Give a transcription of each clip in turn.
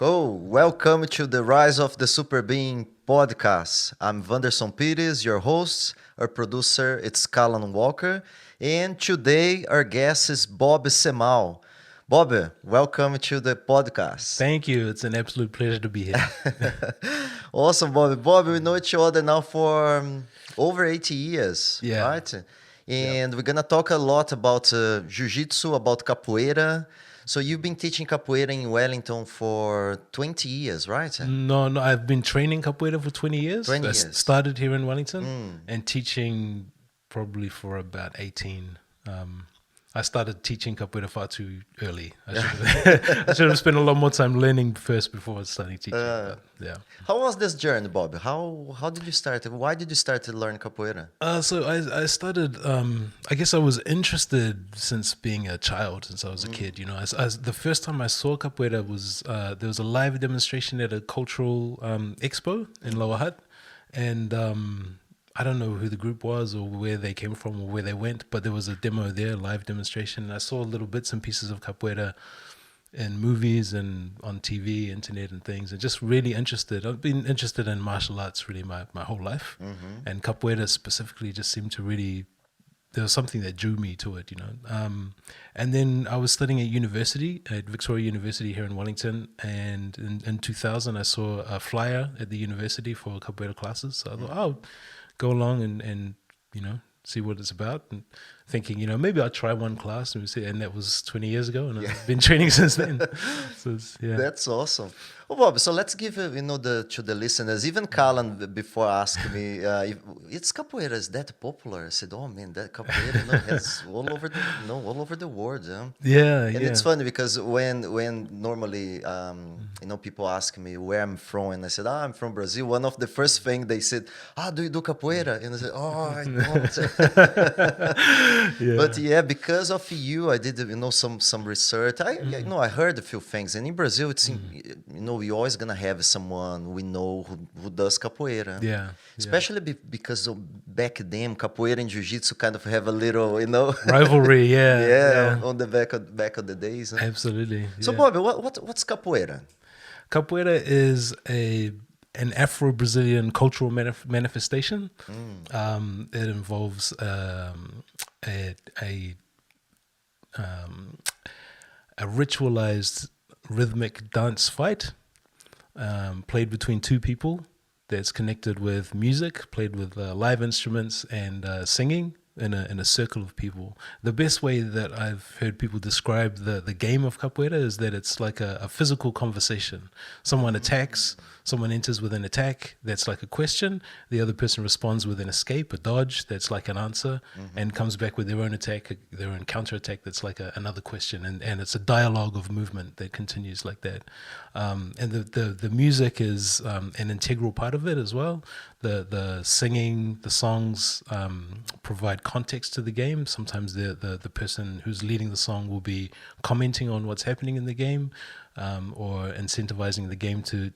Welcome to the Rise of the Super Being podcast. I'm Vanderson Pires, your host. Our producer, it's Callan Walker. And today, our guest is Bobby Semau. Bobby, welcome to the podcast. Thank you. It's an absolute pleasure to be here. Awesome, Bobby. Bobby, we know each other now for over 80 years, Yeah. right? And we're going to talk a lot about jiu-jitsu, about capoeira. So you've been teaching capoeira in Wellington for 20 years, right? No, I've been training capoeira for 20 years. 20 I years. Started here in Wellington and teaching probably for about 18. I started teaching capoeira far too early. I should have spent a lot more time learning first before starting teaching. Yeah. How was this journey, Bobby? How did you start? Why did you start to learn capoeira? So I started. I guess I was interested since being a child, since I was a kid. You know, the first time I saw capoeira was there was a live demonstration at a cultural expo in Lower Hutt, and I don't know who the group was or where they came from or where they went, but there was a demo there, live demonstration. And I saw little bits and pieces of capoeira in movies and on TV, internet and things, and just really interested. I've been interested in martial arts really my whole life. And capoeira specifically just seemed to really, there was something that drew me to it, you know. And then I was studying at university, at Victoria University here in Wellington, and in 2000 I saw a flyer at the university for capoeira classes. So I thought, oh, go along and you know, see what it's about, and thinking, you know, maybe I'll try one class, and that was 20 years ago, and I've been training since then. So That's awesome. Well, Bob, so let's give to the listeners. Even Callan before asked me, if it's capoeira is that popular. I said, oh man, that capoeira has all over the world. Yeah, and it's funny because when normally people ask me where I'm from, and I said, I'm from Brazil. One of the first thing they said, do you do capoeira? And I said, oh, I don't. But yeah, because of you, I did some research. I heard a few things, and in Brazil, it's we always gonna have someone we know who does capoeira. Yeah. Especially because back then, capoeira and jiu-jitsu kind of have a little, rivalry. Yeah. On the back of the days. Huh? Absolutely. So, Bobby, what's capoeira? Capoeira is an Afro-Brazilian cultural manifestation. It involves a ritualized rhythmic dance fight played between two people that's connected with music, played with live instruments and singing in a circle of people. The best way that I've heard people describe the game of capoeira is that it's like a physical conversation. Someone attacks, someone enters with an attack, that's like a question. The other person responds with an escape, a dodge, that's like an answer, and comes back with their own attack, their own counterattack, that's like another question. And it's a dialogue of movement that continues like that. And the music is an integral part of it as well. The singing, the songs provide context to the game. Sometimes the person who's leading the song will be commenting on what's happening in the game, or incentivizing the game to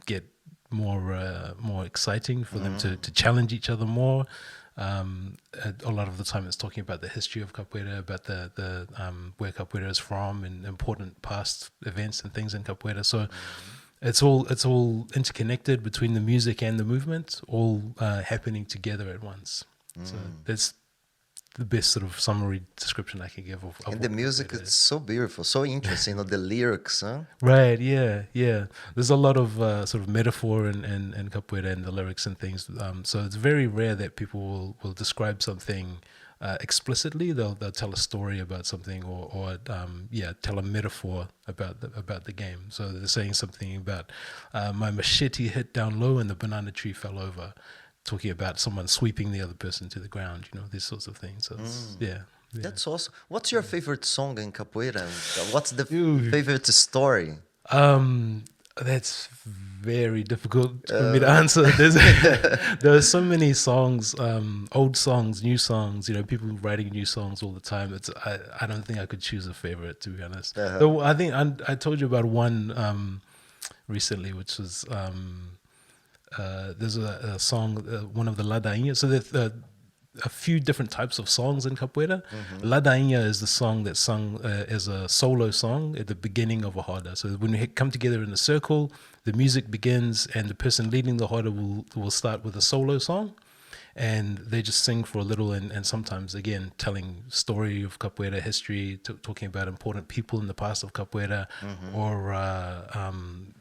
get more exciting for them to challenge each other more. A lot of the time it's talking about the history of capoeira, about the where capoeira is from, and important past events and things in capoeira. So it's all interconnected between the music and the movement, all happening together at once. So that's the best sort of summary description I can give of and the music is so beautiful, so interesting. The lyrics, huh? Right, yeah. There's a lot of sort of metaphor in capoeira and the lyrics and things. So it's very rare that people will describe something explicitly. They'll tell a story about something, or tell a metaphor about the game. So they're saying something about my machete hit down low and the banana tree fell over, talking about someone sweeping the other person to the ground, these sorts of things. So it's, yeah. That's awesome. What's your favorite song in capoeira? What's the favorite story? That's very difficult for me to answer. There are so many songs, old songs, new songs. People writing new songs all the time. I don't think I could choose a favorite, to be honest. Though I think I told you about one recently, which was there's a song, one of the ladainhas. So a few different types of songs in capoeira. Ladainha is the song that's sung as a solo song at the beginning of a roda. So when we come together in a circle, the music begins, and the person leading the roda will start with a solo song. And they just sing for a little, and sometimes, again, telling story of capoeira history, talking about important people in the past of capoeira, or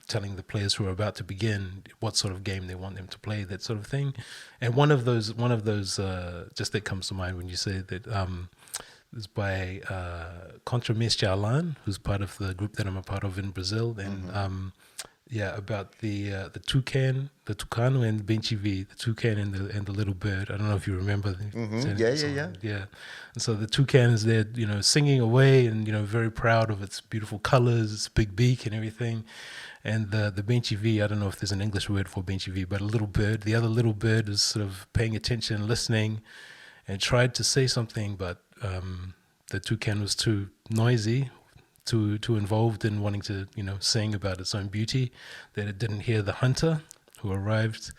telling the players who are about to begin what sort of game they want them to play, that sort of thing. And one of those just that comes to mind when you say that is by Contra-Mestre Alan, who's part of the group that I'm a part of in Brazil, and about the toucan, the tucano and the benchivi, the toucan and the little bird. I don't know if you remember. Yeah. And so the toucan is there, singing away, and very proud of its beautiful colors, its big beak and everything. And the benchivi, I don't know if there's an English word for benchivi, but a little bird. The other little bird is sort of paying attention, listening, and tried to say something, but the toucan was too noisy, too involved in wanting to, sing about its own beauty, that it didn't hear the hunter who arrived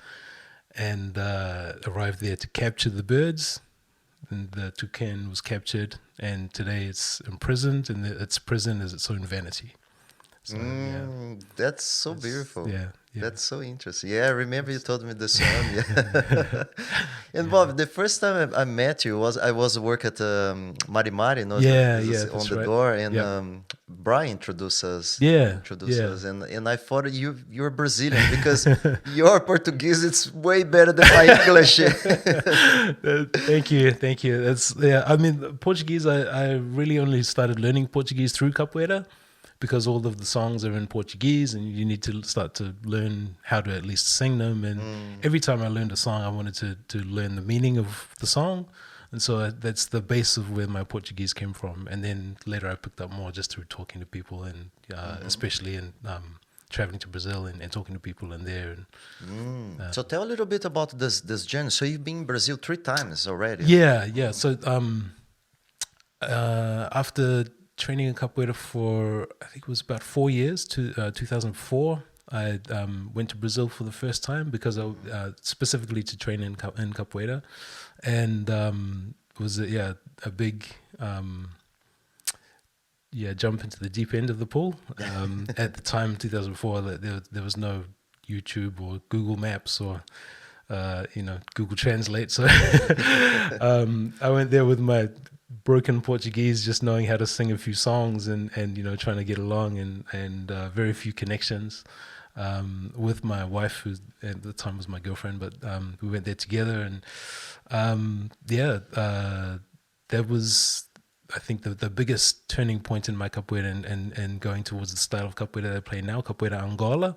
there to capture the birds. And the toucan was captured, and today it's imprisoned, and its prison is its own vanity. So, that's so beautiful. Yeah. That's so interesting. Yeah, I remember you told me this one. Yeah. And Bob, the first time I met you I was work at Mari Mari, on the door, and Brian introduced us. And I thought you were Brazilian because your Portuguese it's way better than my English. Thank you. I mean, Portuguese. I really only started learning Portuguese through capoeira, because all of the songs are in Portuguese, and you need to start to learn how to at least sing them. And every time I learned a song, I wanted to learn the meaning of the song. And so that's the base of where my Portuguese came from. And then later I picked up more just through talking to people, and especially in traveling to Brazil and talking to people in there. And, so tell a little bit about this journey. So you've been in Brazil 3 times already. Yeah. So after training in capoeira for, I think it was about 4 years, to 2004. I went to Brazil for the first time because I specifically to train in capoeira, and it was a big jump into the deep end of the pool. At the time, 2004, there was no YouTube or Google Maps or Google Translate. So I went there with my broken Portuguese, just knowing how to sing a few songs and trying to get along, and very few connections with my wife, who at the time was my girlfriend, but we went there together, and that was, I think, the biggest turning point in my capoeira and going towards the style of capoeira that I play now, Capoeira Angola.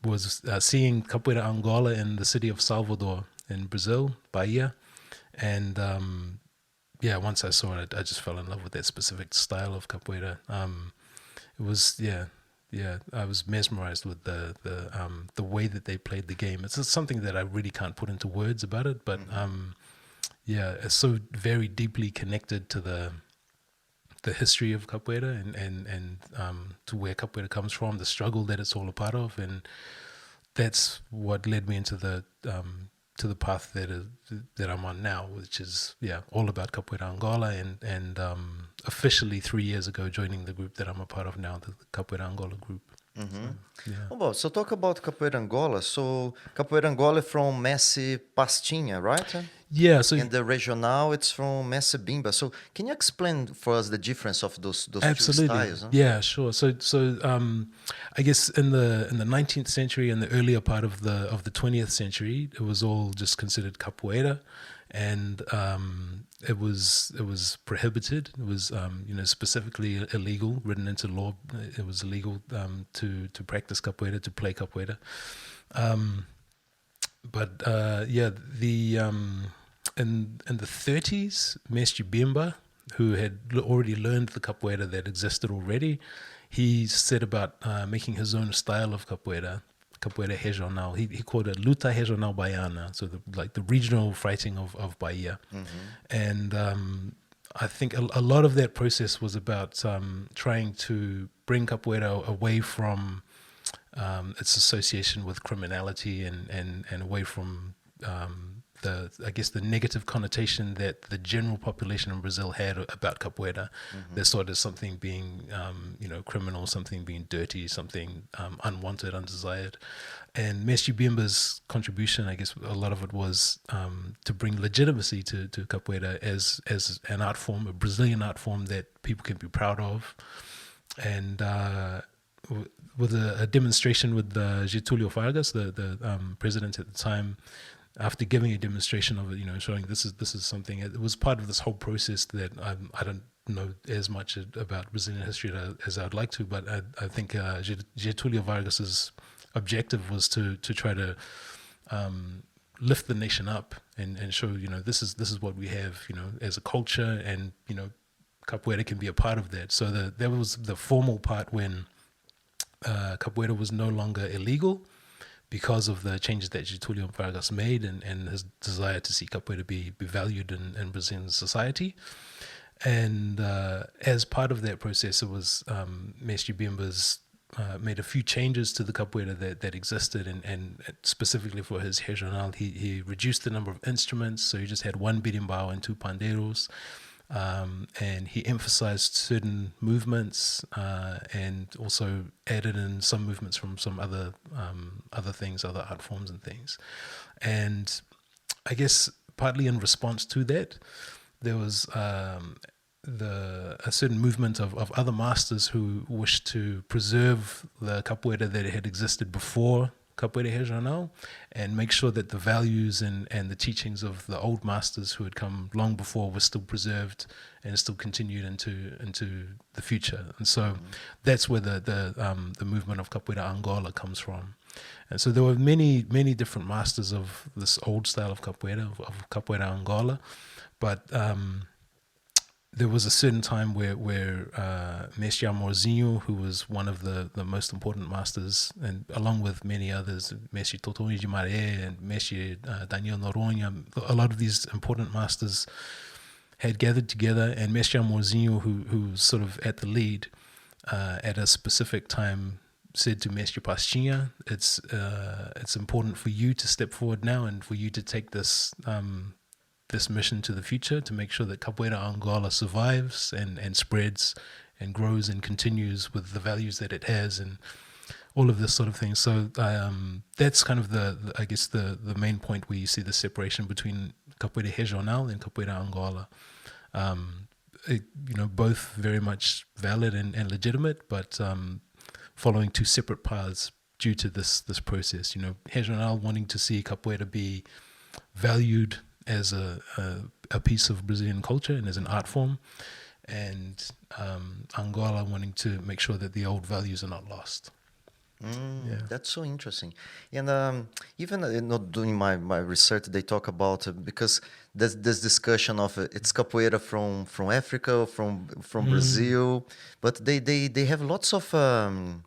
Was seeing Capoeira Angola in the city of Salvador in Brazil, Bahia, and once I saw it, I just fell in love with that specific style of capoeira. It was, I was mesmerized with the way that they played the game. It's something that I really can't put into words about it, but it's so very deeply connected to the history of capoeira and to where capoeira comes from, the struggle that it's all a part of, and that's what led me into the to the path that I'm on now, which is all about Capoeira Angola, and officially 3 years ago joining the group that I'm a part of now, the Capoeira Angola group. So talk about Capoeira Angola. So Capoeira Angola from Messi Pastinha, right? Yeah. So and the regional, it's from Messi Bimba. So can you explain for us the difference of those absolutely. two styles? Huh? Yeah, sure. So I guess in the 19th century and the earlier part of the 20th century, it was all just considered capoeira, and it was prohibited. It was specifically illegal, written into law. It was illegal to practice capoeira, to play capoeira. In the 30s, Mestre Bimba, who had already learned the capoeira that existed already, he set about making his own style of capoeira regional. He called it Luta Regional Baiana, so the regional fighting of Bahia. And I think a lot of that process was about trying to bring capoeira away from its association with criminality and away from I guess the negative connotation that the general population in Brazil had about capoeira. They saw it as something being criminal, something being dirty, something unwanted, undesired. And Mestre Bimba's contribution, I guess a lot of it was to bring legitimacy to capoeira as an art form, a Brazilian art form that people can be proud of. And with a demonstration with Getúlio Vargas, the president at the time, after giving a demonstration of it, showing this is something. It was part of this whole process that I don't know as much about Brazilian history as I'd like to, but I think Getúlio Vargas's objective was to try to lift the nation up and show this is what we have as a culture, and capoeira can be a part of that. So that was the formal part when capoeira was no longer illegal because of the changes that Getúlio Vargas made and his desire to see capoeira be valued in Brazilian society. And as part of that process, it was Mestre Bimba's made a few changes to the capoeira that existed, and specifically for his regional, he reduced the number of instruments, so he just had one berimbau and two pandeiros. And he emphasized certain movements and also added in some movements from some other things, other art forms and things. And I guess partly in response to that, there was a certain movement of other masters who wished to preserve the capoeira that had existed before Capoeira Regional and make sure that the values and the teachings of the old masters who had come long before were still preserved and still continued into the future. And so that's where the movement of Capoeira Angola comes from. And so there were many different masters of this old style of capoeira, of Capoeira Angola, but there was a certain time where Mestre Amorzinho, who was one of the most important masters, and along with many others, Mestre Totonho de Maré and Mestre Daniel Noronha, a lot of these important masters had gathered together, and Mestre Amorzinho, who was sort of at the lead, at a specific time said to Mestre Pastinha, it's important for you to step forward now and for you to take this mission to the future, to make sure that Capoeira Angola survives and spreads and grows and continues with the values that it has and all of this sort of thing. So that's kind of I guess the main point where you see the separation between Capoeira Regional and Capoeira Angola. Both very much valid and legitimate, but following two separate paths due to this process. Regional wanting to see Capoeira be valued as a piece of Brazilian culture and as an art form, and Angola wanting to make sure that the old values are not lost. That's so interesting. And even doing my research, they talk about because there's this discussion of it's capoeira from Africa, from Brazil, but they have lots of kind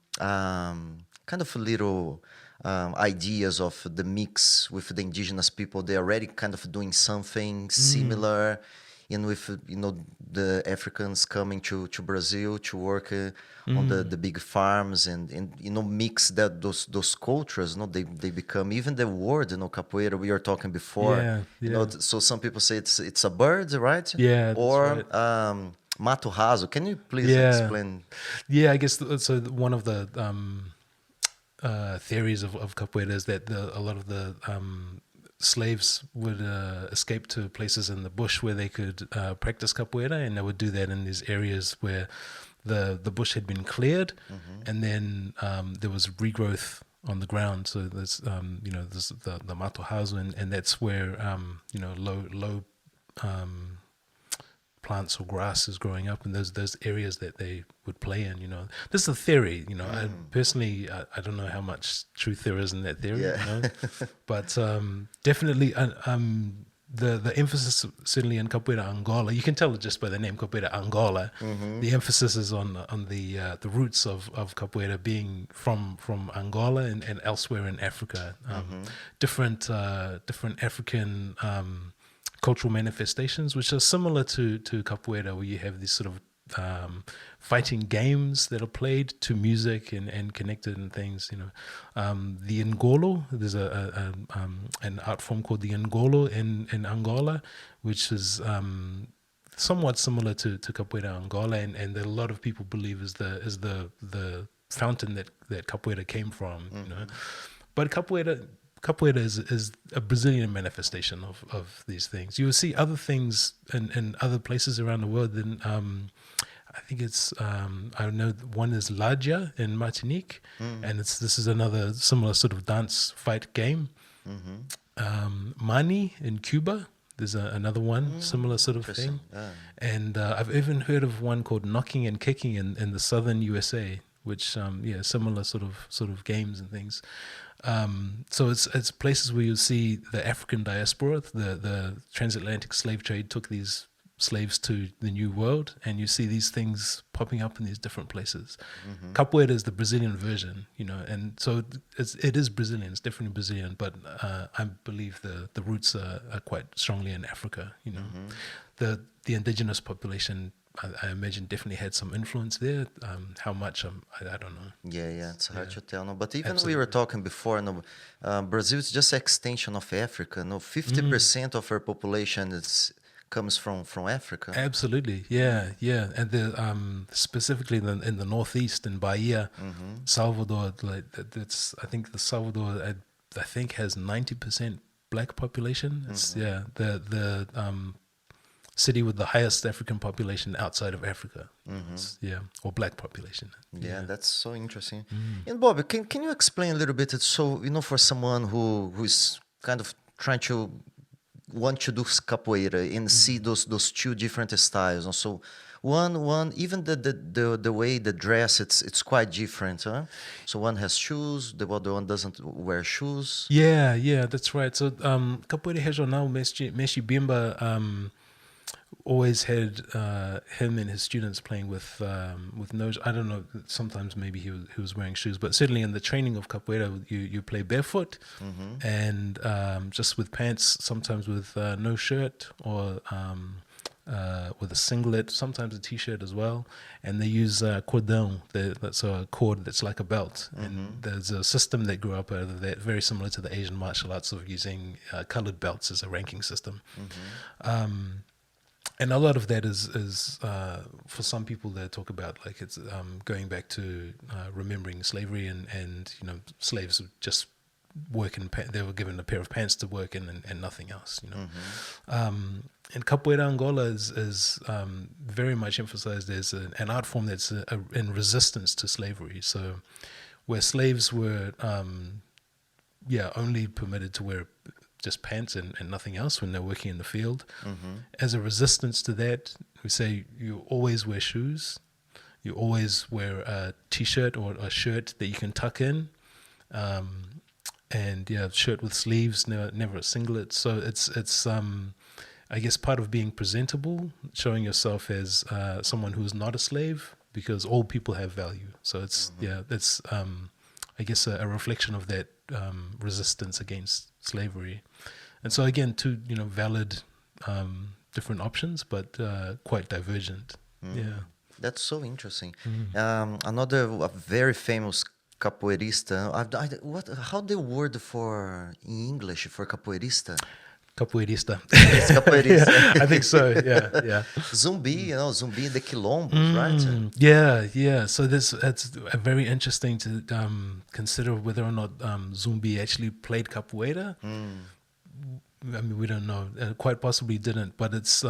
of little ideas of the mix with the indigenous people. They're already kind of doing something similar, and with the Africans coming to Brazil to work on the big farms and mix those cultures. They become even the word capoeira we were talking before. So some people say it's a bird, right? Yeah. Or right. mato raso. Can you please explain? Yeah, I guess so. One of the theories of capoeira is that a lot of the slaves would escape to places in the bush where they could practice capoeira, and they would do that in these areas where the bush had been cleared, and then there was regrowth on the ground. So there's there's the mato raso, and that's where low plants or grass is growing up, and those areas that they would play in. This is a theory. I personally I don't know how much truth there is in that theory. But definitely the emphasis certainly in Capoeira Angola, you can tell it just by the name Capoeira Angola. The emphasis is on the roots of capoeira being from Angola and elsewhere in Africa. Different African cultural manifestations which are similar to capoeira, where you have these sort of fighting games that are played to music and connected and things. The Ngolo, there's an art form called the Ngolo in Angola, which is somewhat similar to Capoeira Angola, and that a lot of people believe is the fountain that Capoeira came from. But Capoeira is a Brazilian manifestation of these things. You will see other things in other places around the world. I think it's I know one is Laja in Martinique, and this is another similar sort of dance fight game. Mani in Cuba, there's another one similar sort of thing. And I've even heard of one called Knocking and Kicking in the southern USA, which similar sort of games and things. So it's places where you see the African diaspora, the transatlantic slave trade took these slaves to the New World, and you see these things popping up in these different places. Capoeira is the Brazilian version, and so it is Brazilian. It's definitely Brazilian, but I believe the roots are quite strongly in Africa. The indigenous population, I imagine, definitely had some influence there. How much, I don't know. Yeah, it's hard to tell. No, but even Absolutely. we were talking before. No, Brazil is just an extension of Africa. No, 50% of our population comes from Africa. Absolutely, yeah, and specifically in the northeast in Bahia, Salvador. That's I think the Salvador I think has 90% black population. It's the city with the highest African population outside of Africa. Or black population. Yeah, that's so interesting. And Bobby, can you explain a little bit? So for someone who's kind of trying to want to do capoeira and see those two different styles. And so one even the way the dress it's quite different, huh? So one has shoes, the other one doesn't wear shoes. Yeah, that's right. So Capoeira Regional Mestre Bimba always had him and his students playing with no, I don't know, sometimes maybe he was wearing shoes, but certainly in the training of capoeira you play barefoot and just with pants, sometimes with no shirt, or with a singlet, sometimes a t-shirt as well, and they use cordão, that's a cord that's like a belt, and there's a system that grew up out of that, very similar to the Asian martial arts of using colored belts as a ranking system. And a lot of that is for some people they talk about like it's going back to remembering slavery and slaves would just work in they were given a pair of pants to work in and nothing else. And Capoeira Angola is very much emphasized as an art form that's in resistance to slavery. So where slaves were only permitted to wear just pants and nothing else when they're working in the field. As a resistance to that, we say you always wear shoes, you always wear a t-shirt or a shirt that you can tuck in, and shirt with sleeves, never a singlet. So it's I guess part of being presentable, showing yourself as someone who is not a slave, because all people have value. So it's that's I guess a reflection of that resistance against slavery. And so again, two valid different options, but quite divergent. That's so interesting. Another very famous capoeirista. How the word for in English for capoeirista? Capoeirista. It's capoeirista. I think so. Yeah. Zumbi, Zumbi the quilombos, right? Yeah. So it's very interesting to consider whether or not Zumbi actually played capoeira. I mean, we don't know. Quite possibly didn't, but it's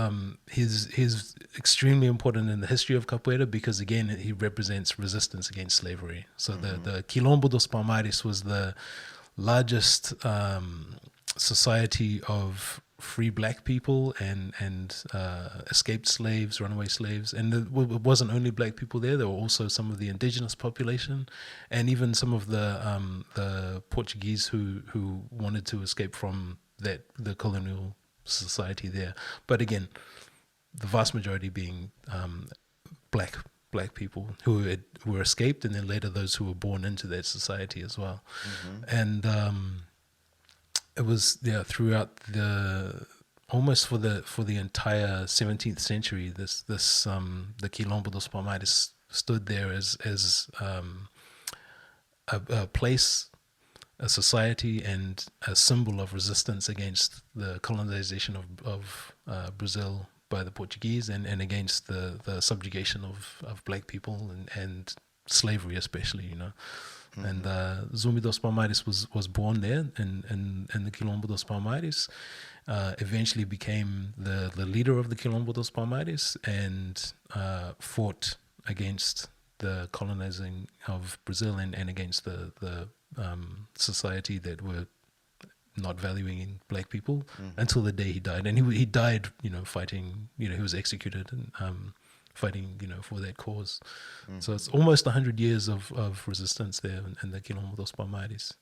he's extremely important in the history of capoeira because again he represents resistance against slavery. So the Quilombo dos Palmares was the largest society of free black people and escaped slaves, runaway slaves, and it wasn't only black people there. There were also some of the indigenous population, and even some of the Portuguese who wanted to escape from the colonial society there. But again, the vast majority being black people who were escaped, and then later those who were born into that society as well. And it was throughout almost for the entire 17th century, the Quilombo dos Palmares stood there as a place, a society, and a symbol of resistance against the colonization of Brazil by the Portuguese, and against the subjugation of black people and slavery, especially, you know. And Zumbi dos Palmares was born there in the Quilombo dos Palmares. Eventually became the leader of the Quilombo dos Palmares, and fought against the colonizing of Brazil and against the society that were not valuing black people until the day he died. And he died, you know, fighting. You know, he was executed and fighting, you know, for that cause. So it's almost 100 years of resistance there in the Quilombo dos Palmares.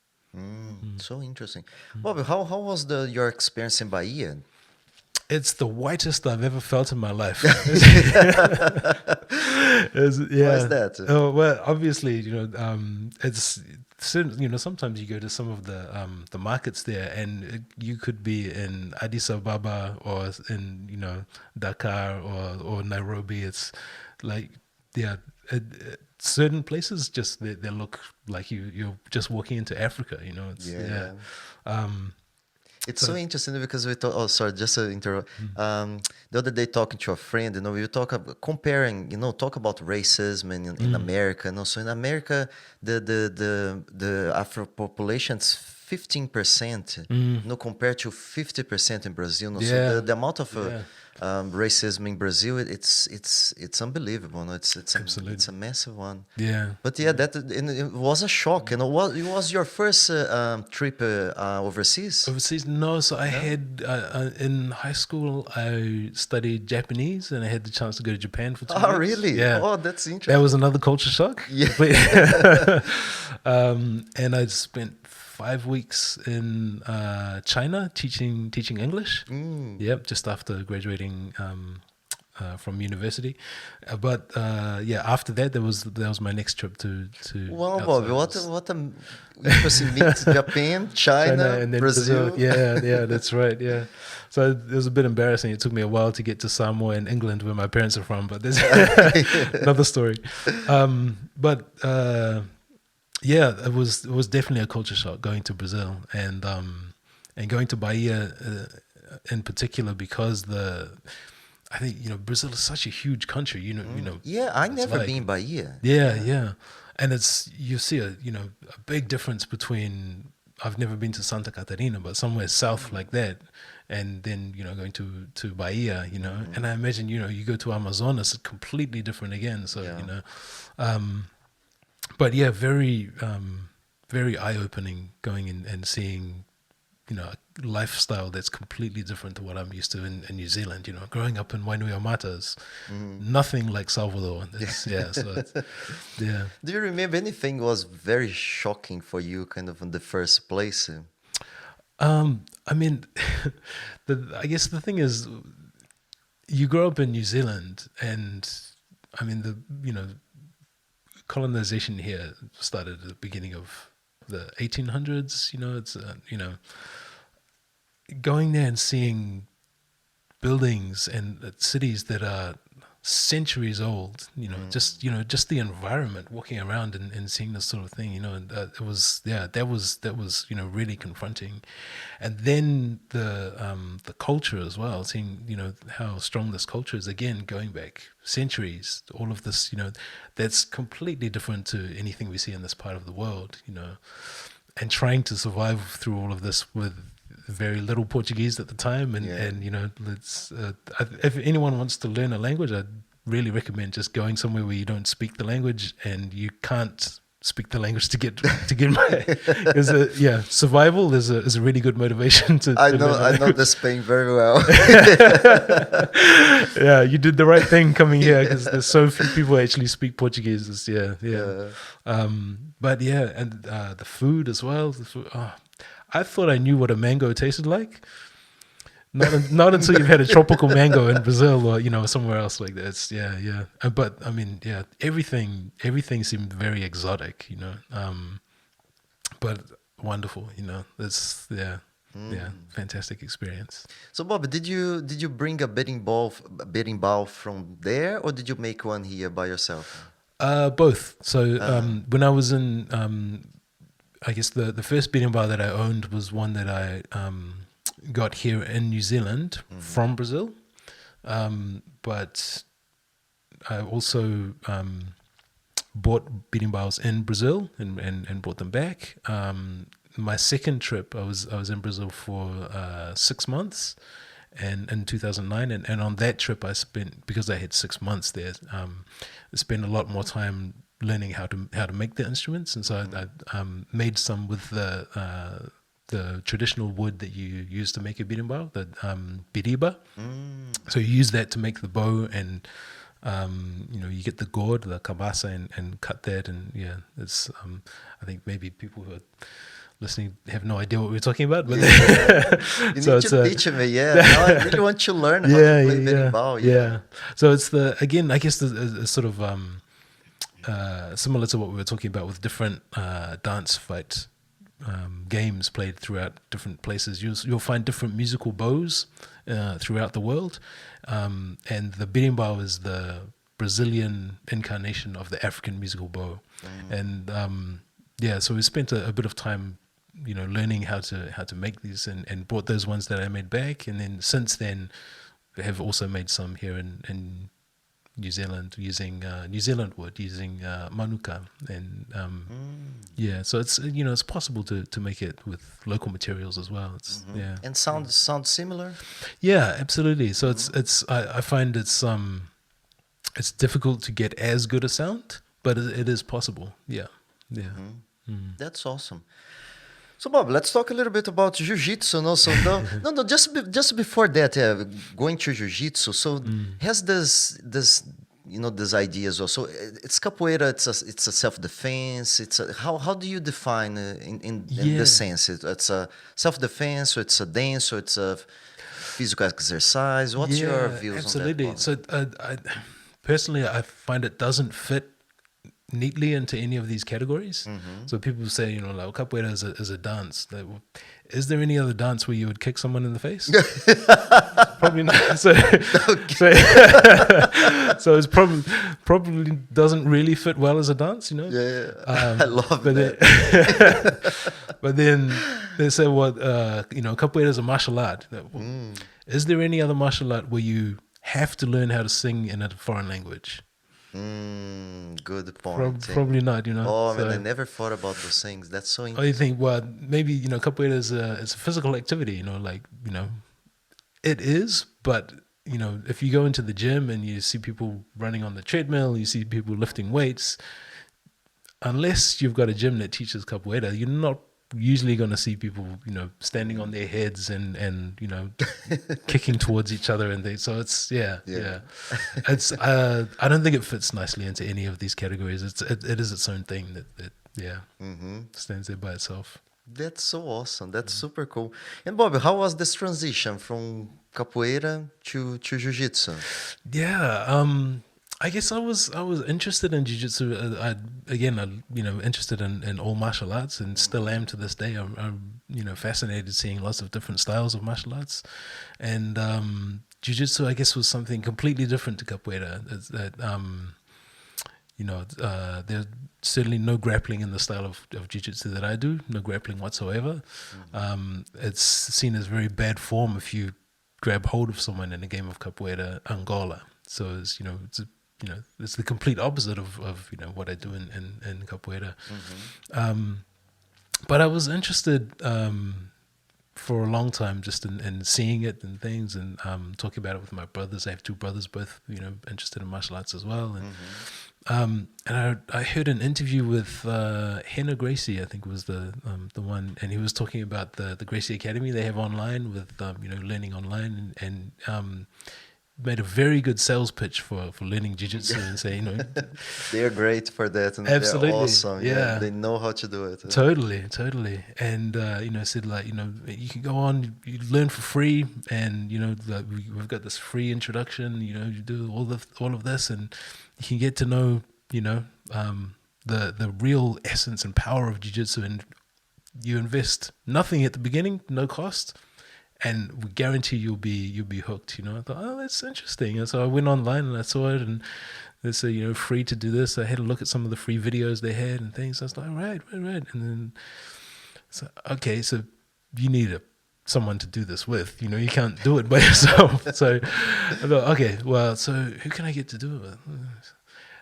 So interesting. Bobby, how was your experience in Bahia? It's the whitest I've ever felt in my life. Why is that? Oh, well, obviously, you know, it's certain, you know, sometimes you go to some of the markets there, and you could be in Addis Ababa or in, you know, Dakar or Nairobi. It's like, yeah, certain places just they look like you're just walking into Africa, you know. It's, It's so interesting because we thought. Oh, sorry, just to interrupt. The other day, talking to a friend, you know, we talk about comparing, you know, talk about racism in America. You know, so in America, the Afro population is 15%, you know, compared to 50% in Brazil. You know? So the amount of racism in Brazil, it's unbelievable. No? It's a massive one. Yeah. But yeah, it was a shock. You know, what was your first trip overseas? Overseas? No. So I had in high school I studied Japanese, and I had the chance to go to Japan for 2 weeks. Oh, really? Yeah. Oh, that's interesting. That was another culture shock. Yeah. And I spent 5 weeks in China teaching English. Yep, just after graduating from university. But after that, that was my next trip to. Wow, Bobby, what a interesting mix: Japan, China, and then Brazil. Yeah, that's right. Yeah, so it was a bit embarrassing. It took me a while to get to Samoa and England, where my parents are from. But there's another story. Yeah, it was definitely a culture shock going to Brazil and going to Bahia in particular, because I think, you know, Brazil is such a huge country. You know. Yeah, I never been in Bahia. Yeah, and you see a big difference between. I've never been to Santa Catarina, but somewhere south like that, and then, you know, going to Bahia, you know, and I imagine, you know, you go to Amazonas, it's completely different again. So you know. But yeah, very, very eye-opening going in and seeing, you know, a lifestyle that's completely different to what I'm used to in New Zealand. You know, growing up in Wainuiomata is nothing like Salvador. Yeah. Do you remember anything was very shocking for you, kind of in the first place? I mean, I guess the thing is, you grow up in New Zealand, and I mean, colonization here started at the beginning of the 1800s. You know, it's you know, going there and seeing buildings and cities that are centuries old. You know, just the environment, walking around and seeing this sort of thing. You know, and that was you know, really confronting. And then the culture as well, seeing, you know, how strong this culture is, again going back centuries. All of this, you know, that's completely different to anything we see in this part of the world. You know, and trying to survive through all of this with very little Portuguese at the time, and you know, if anyone wants to learn a language, I'd really recommend just going somewhere where you don't speak the language and you can't speak the language to get by. Because survival is a really good motivation to. I know the Spain very well. Yeah, you did the right thing coming here, because there's so few people actually speak Portuguese. But yeah, and the food as well. I thought I knew what a mango tasted like. Not until you've had a tropical mango in Brazil or, you know, somewhere else like that. But I mean, yeah, everything seemed very exotic, you know. But wonderful, you know. Yeah, fantastic experience. So, Bob, did you bring a bedding ball from there, or did you make one here by yourself? Both. So when I was in, I guess the first beating bar that I owned was one that I got here in New Zealand from Brazil. But I also bought beating bars in Brazil and brought them back. My second trip, I was in Brazil for 6 months, and in 2009, and on that trip I spent, because I had 6 months there, I spent a lot more time learning how to make the instruments, and so I made some with the traditional wood that you use to make a beating bar, the biriba. So you use that to make the bow, and you get the gourd, the kabasa, and cut that, and yeah, it's I think maybe people who are listening have no idea what we're talking about, but you need to teach me. Yeah, now I really want to learn how to play berimbau. Yeah. So it's I guess the sort of similar to what we were talking about with different dance fight games played throughout different places. You'll find different musical bows throughout the world, and the berimbau is the Brazilian incarnation of the African musical bow, and so we spent a bit of time, learning how to make these, and brought those ones that I made back, and then since then we have also made some here in New Zealand using New Zealand wood, using manuka, and so it's it's possible to make it with local materials as well. It's and sound similar. Yeah, absolutely. So it's I find it's difficult to get as good a sound, but it is possible. Yeah. That's awesome. So, Bob, let's talk a little bit about jiu-jitsu. No, so no. Just before that, going to jiu-jitsu. So, has this these ideas also? It's capoeira. It's a self-defense. How do you define in this sense? It's a self-defense, or it's a dance, or it's a physical exercise. What's your views absolutely. on that? So, personally, I find it doesn't fit neatly into any of these categories. So people say, like, capoeira is a dance. Like, well, is there any other dance where you would kick someone in the face? Probably not. So it's probably doesn't really fit well as a dance, Yeah. I love that. But then they say, well, capoeira is a martial art. Is there any other martial art where you have to learn how to sing in a foreign language? Good point. Probably not, Oh, man, I never thought about those things. That's so interesting. Oh, you think, well, maybe, capoeira is it's a physical activity, it is, but, if you go into the gym and you see people running on the treadmill, you see people lifting weights, unless you've got a gym that teaches capoeira, you're not usually going to see people, standing on their heads and kicking towards each other and things. So it's it's I don't think it fits nicely into any of these categories. It is its own thing that stands there by itself. That's so awesome. That's super cool. And Bobby, how was this transition from capoeira to jiu-jitsu? I guess I was interested in jiu-jitsu. Interested in all martial arts, and still am to this day. I'm fascinated seeing lots of different styles of martial arts, and jiu-jitsu, I guess, was something completely different to capoeira. There's certainly no grappling in the style of jiu-jitsu that I do. No grappling whatsoever. It's seen as very bad form if you grab hold of someone in a game of capoeira Angola. So it's the complete opposite of what I do in capoeira. But I was interested for a long time just in seeing it and things, and talking about it with my brothers. I have two brothers, both interested in martial arts as well. And I heard an interview with Henna Gracie, I think was the one, and he was talking about the Gracie Academy they have online with learning online, and made a very good sales pitch for learning jiu-jitsu, and say, they're great for that, and absolutely, they're awesome. Yeah, they know how to do it. Totally. And said, like, you can go on, you learn for free, and we've got this free introduction. You do all of this, and you can get to know the real essence and power of jiu-jitsu, and you invest nothing at the beginning, no cost, and we guarantee you'll be hooked. I thought, oh, that's interesting. And so I went online and I saw it, and they say, free to do this. I had a look at some of the free videos they had and things. I was like, right. And then, so you need someone to do this with. You can't do it by yourself. So I thought, okay, well, so who can I get to do it with?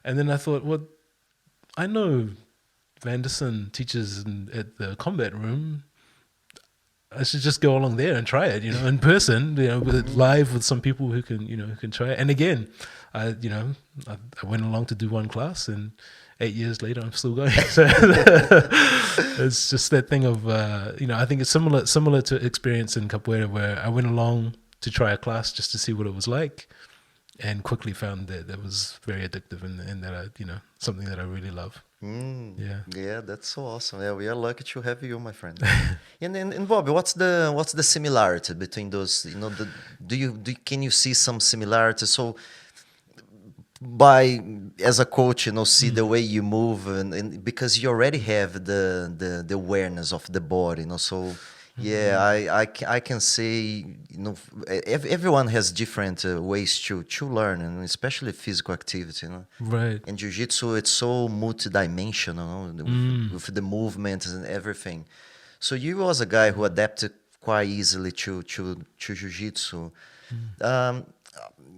And then I thought, well, I know Vanderson teaches at the combat room. I should just go along there and try it, in person, live with some people who can try it. And again, I went along to do one class, and 8 years later, I'm still going. So it's just that thing of, I think it's similar to experience in Capoeira, where I went along to try a class just to see what it was like, and quickly found that it was very addictive, and that something that I really love. Yeah, that's so awesome. Yeah, we are lucky to have you, my friend. and Bobby, what's the similarity between those? Can you see some similarities? So, as a coach, see the way you move, and because you already have the awareness of the body, so. Yeah, I can say, everyone has different ways to learn, and especially physical activity, Right. And jiu-jitsu, it's so multidimensional, with the movements and everything. So you was a guy who adapted quite easily to jiu-jitsu.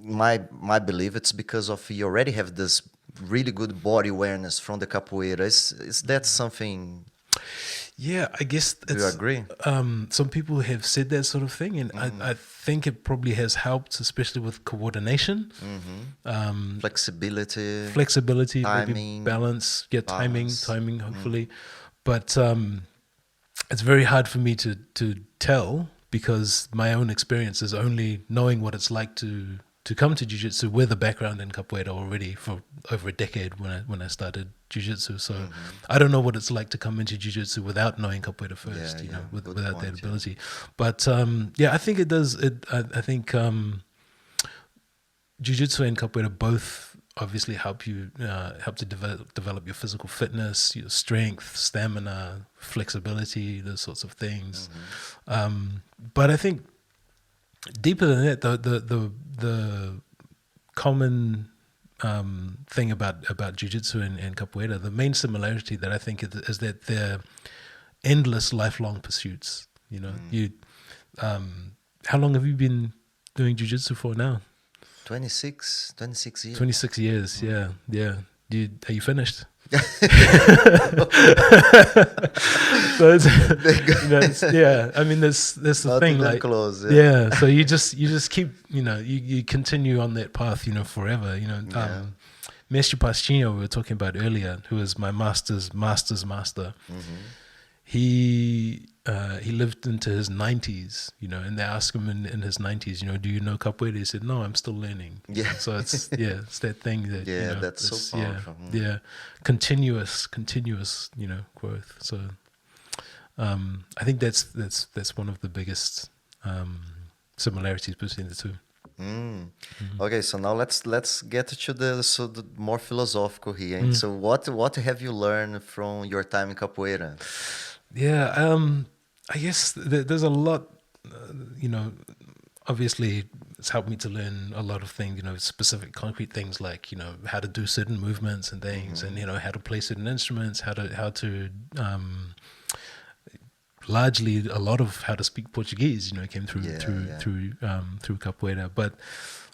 My belief, it's because of you already have this really good body awareness from the capoeira. Is that something? Yeah, I guess Do you agree? Some people have said that sort of thing, and I think it probably has helped, especially with coordination, flexibility, timing, maybe balance, timing, hopefully. But it's very hard for me to tell, because my own experience is only knowing what it's like to come to jiu-jitsu with a background in capoeira already for over a decade when I started jiu-jitsu. So I don't know what it's like to come into jiu-jitsu without knowing capoeira first, without that ability. But I think it does. I think jiu-jitsu and capoeira both obviously help to develop your physical fitness, your strength, stamina, flexibility, those sorts of things. But I think deeper than that, the common thing about jiu-jitsu and capoeira, the main similarity that I think is that they're endless, lifelong pursuits. How long have you been doing jiu-jitsu for now? 26 years. 26 years, yeah. Are you finished? So I mean, that's the thing, like, close, so you just keep, you continue on that path, forever. Mestre Pastinho, we were talking about earlier, who is my master's master. He lived into his 90s, and they asked him in his 90s, do you know capoeira? He said, no, I'm still learning. Yeah. So it's that thing that that's so powerful. Continuous growth. So I think that's one of the biggest similarities between the two. Okay, so now let's get to the more philosophical here. So what have you learned from your time in capoeira? Yeah, I guess there's a lot, obviously it's helped me to learn a lot of things, specific concrete things like, how to do certain movements and things, and, how to play certain instruments, how to largely a lot of how to speak Portuguese, came through capoeira. But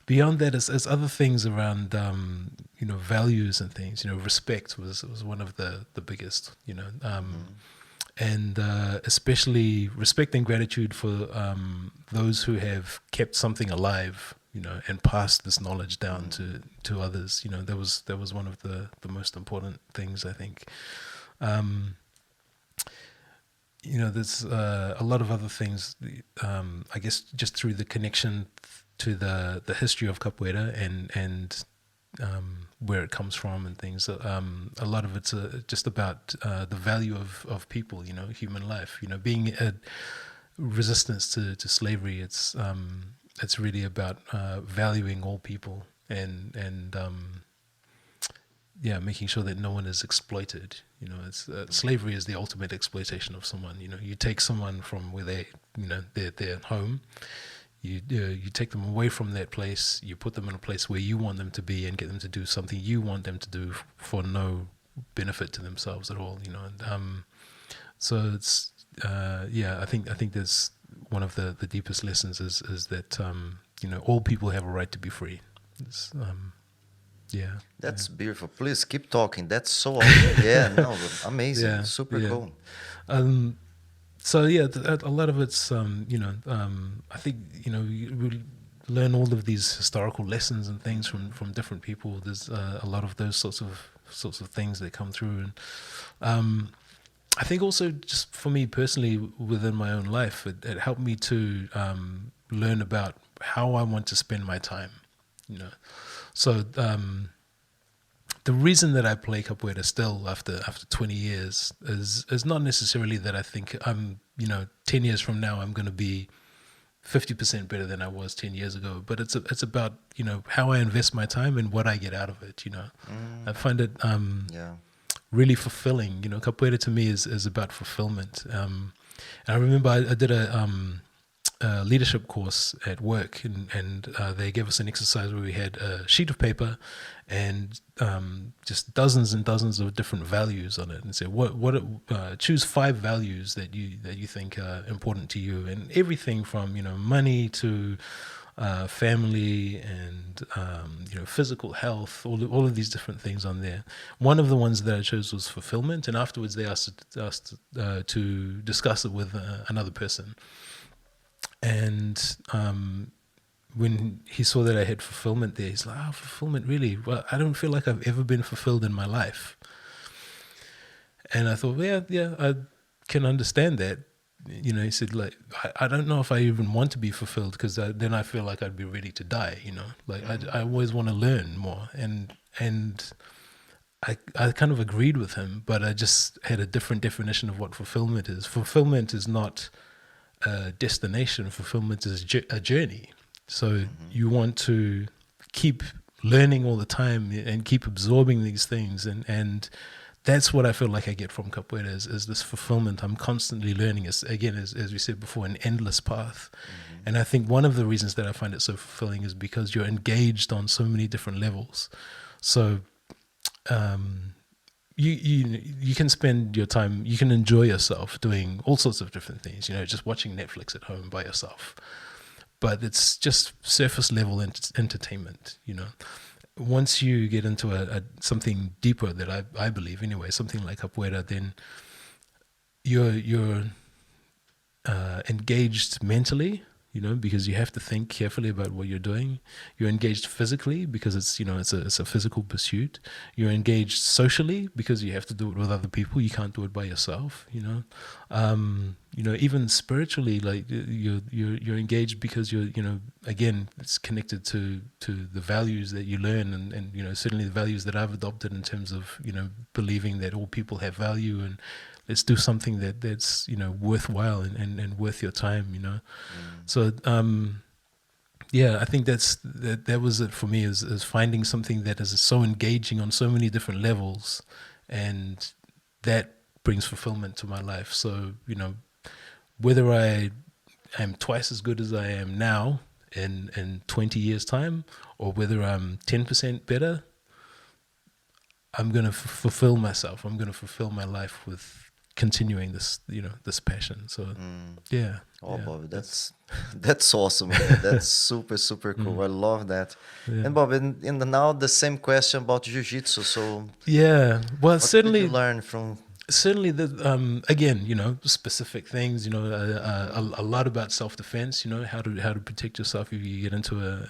beyond that, it's other things around, values and things. Respect was one of the biggest, and especially respect and gratitude for those who have kept something alive, and passed this knowledge down to others. That was one of the most important things, I think. There's a lot of other things, I guess, just through the connection to the history of capoeira and where it comes from and things. A lot of it's just about the value of people, human life. Being a resistance to slavery. It's really about valuing all people and making sure that no one is exploited. You know, it's slavery is the ultimate exploitation of someone. You know, you take someone from where they, you know, they're home. You take them away from that place. You put them in a place where you want them to be, and get them to do something you want them to do for no benefit to themselves at all. You know, and so it's I think there's one of the deepest lessons is that you know, all people have a right to be free. It's, That's beautiful. Please keep talking. That's so awesome. Yeah, no, amazing. Super cool. So yeah, a lot of it's you know, I think, you know, we learn all of these historical lessons and things from different people. There's a lot of those sorts of things that come through, and I think also just for me personally within my own life, it helped me to learn about how I want to spend my time. You know, so the reason that I play capoeira still after 20 years is not necessarily that I think I'm, you know, 10 years from now I'm going to be 50% better than I was 10 years ago, but it's about, you know, how I invest my time and what I get out of it. You know, I find it really fulfilling. You know, capoeira to me is about fulfillment. And I remember I did a leadership course at work, and they gave us an exercise where we had a sheet of paper and just dozens and dozens of different values on it, and said choose 5 values that you think are important to you, and everything from, you know, money to family and you know, physical health, all of these different things on there. One of the ones that I chose was fulfillment, and afterwards they asked to discuss it with another person. And when he saw that I had fulfillment there, he's like, "Oh, fulfillment, really? Well, I don't feel like I've ever been fulfilled in my life." And I thought, yeah, I can understand that. You know, he said, like, I don't know if I even want to be fulfilled, because then I feel like I'd be ready to die. You know, like I always want to learn more, and I kind of agreed with him, but I just had a different definition of what fulfillment is. Fulfillment is not a destination. Fulfillment is a journey. So you want to keep learning all the time and keep absorbing these things, and that's what I feel like I get from capoeira is this fulfillment. I'm constantly learning. It's, again, as we said before, an endless path. And I think one of the reasons that I find it so fulfilling is because you're engaged on so many different levels. So you can spend your time, you can enjoy yourself doing all sorts of different things, you know, just watching Netflix at home by yourself. But it's just surface level entertainment, you know. Once you get into something deeper, that I believe anyway, something like capoeira, then you're engaged mentally, you know, because you have to think carefully about what you're doing. You're engaged physically because it's, you know, it's a physical pursuit. You're engaged socially because you have to do it with other people. You can't do it by yourself, you know. You know, even spiritually, like you're engaged because you're, you know, again, it's connected to the values that you learn, and you know, certainly the values that I've adopted in terms of, you know, believing that all people have value, and let's do something that's, you know, worthwhile and worth your time, you know. So yeah, I think that was it for me, is finding something that is so engaging on so many different levels, and that brings fulfillment to my life. So, you know, whether I am twice as good as I am now in 20 years time, or whether I'm 10% better, I'm going to fulfill myself. I'm going to fulfill my life with continuing this, you know, this passion. So yeah. Oh, yeah. Bob, that's awesome. Man. That's super cool. I love that. Yeah. And Bob, and now the same question about jiu-jitsu. So yeah, well, what certainly did you learn from? Certainly, again, you know, specific things. You know, a lot about self-defense. You know, how to protect yourself if you get into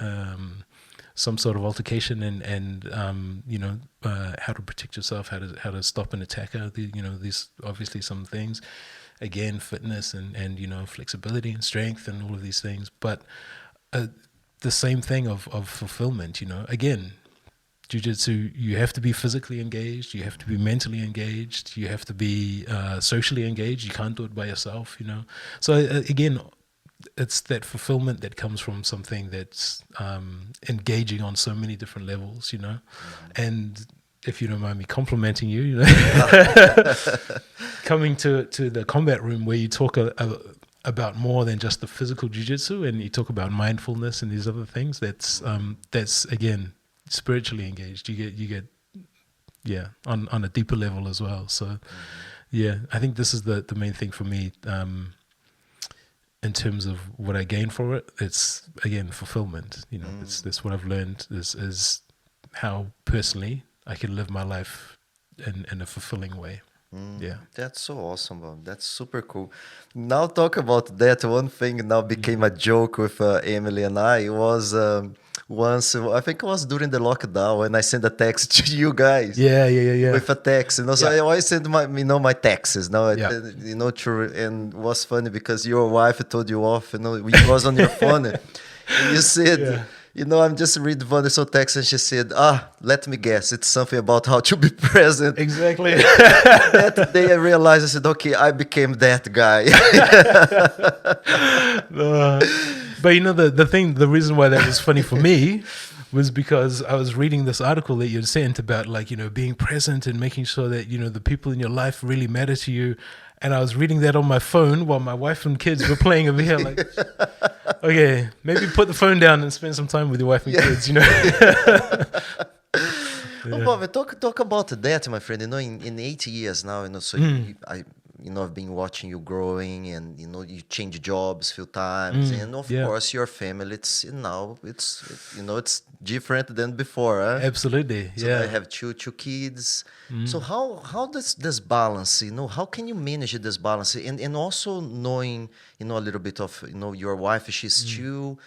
some sort of altercation, and you know, how to protect yourself, how to stop an attacker. You know, these obviously some things. Again, fitness and you know, flexibility and strength and all of these things. But the same thing of fulfillment. You know, again, jiu-jitsu, you have to be physically engaged, you have to be mentally engaged, you have to be socially engaged. You can't do it by yourself, you know. So again, it's that fulfillment that comes from something that's engaging on so many different levels, you know. And if you don't mind me complimenting you, you know, coming to the combat room where you talk about more than just the physical jiu-jitsu, and you talk about mindfulness and these other things. That's again spiritually engaged. You get on a deeper level as well. So I think this is the main thing for me. In terms of what I gain for it, it's again fulfillment. You know, that's what I've learned. This is how personally I can live my life in a fulfilling way. That's so awesome, Bob. That's super cool. Now talk about that. One thing now became a joke with Emily and I was once, I think it was during the lockdown, and I sent a text to you guys. Yeah. With a text, you know. So I always send my texts. Now, you know, true. And it was funny because your wife told you off. You know, it was on your phone, and you said. You know, I'm just reading Vanderson text, and she said, let me guess, it's something about how to be present. Exactly. That day I realized, I said, okay, I became that guy. But you know, the reason why that was funny for me was because I was reading this article that you'd sent about, like, you know, being present and making sure that, you know, the people in your life really matter to you. And I was reading that on my phone while my wife and kids were playing over here. Like, okay, maybe put the phone down and spend some time with your wife and kids, you know. Well, Bobby, talk about that, my friend. You know, in 8 years now, you know, so I've been watching you growing, and you know, you change jobs a few times, and of course, your family. It's different than before. Absolutely, so I have two kids. So how does this balance? You know, how can you manage this balance, and also knowing, you know, a little bit of, you know, your wife. She's too,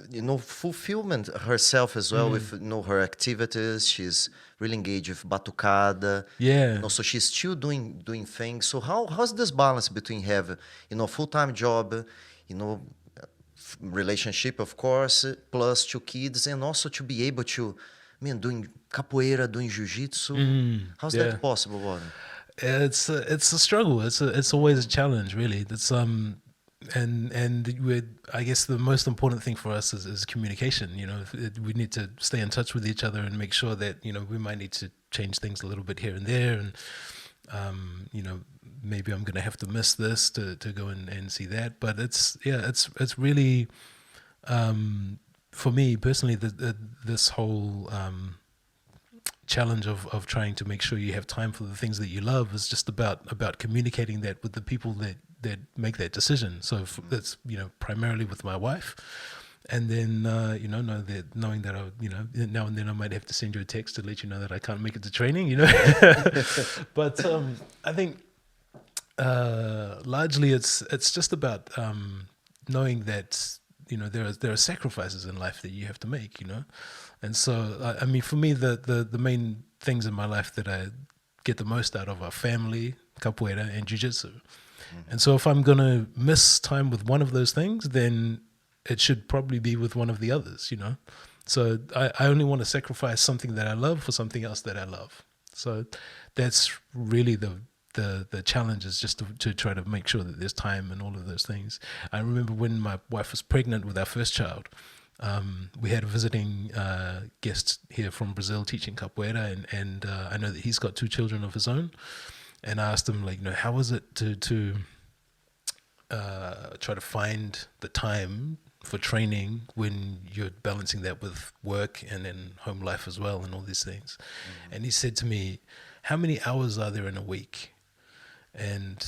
you know, fulfillment herself as well with, you know, her activities. She's really engaged with batucada. You know, so she's still doing things. So how's this balance between having, you know, full-time job, you know, relationship, of course, plus 2 kids, and also to be able to, doing capoeira, doing jiu-jitsu. How's that possible, Warren? It's a struggle. It's always a challenge, really. That's and I guess the most important thing for us is communication. You know, we need to stay in touch with each other and make sure that, you know, we might need to change things a little bit here and there, and you know, maybe I'm gonna have to miss this to go and see that. But it's really for me personally, this whole challenge of trying to make sure you have time for the things that you love is just about communicating that with the people that make that decision. So that's, you know, primarily with my wife, and then you know, knowing that I, you know, now and then I might have to send you a text to let you know that I can't make it to training, you know. But I think largely it's just about knowing that, you know, there are sacrifices in life that you have to make, you know. And so I mean, for me, the main things in my life that I get the most out of are family, capoeira, and jiu-jitsu. And so if I'm going to miss time with one of those things, then it should probably be with one of the others, you know. So I only want to sacrifice something that I love for something else that I love. So that's really the challenge, is just to try to make sure that there's time and all of those things. I remember when my wife was pregnant with our first child, we had a visiting guest here from Brazil teaching capoeira, and I know that he's got 2 children of his own. And I asked him, like, you know, how was it to try to find the time for training when you're balancing that with work and then home life as well and all these things? And he said to me, how many hours are there in a week? And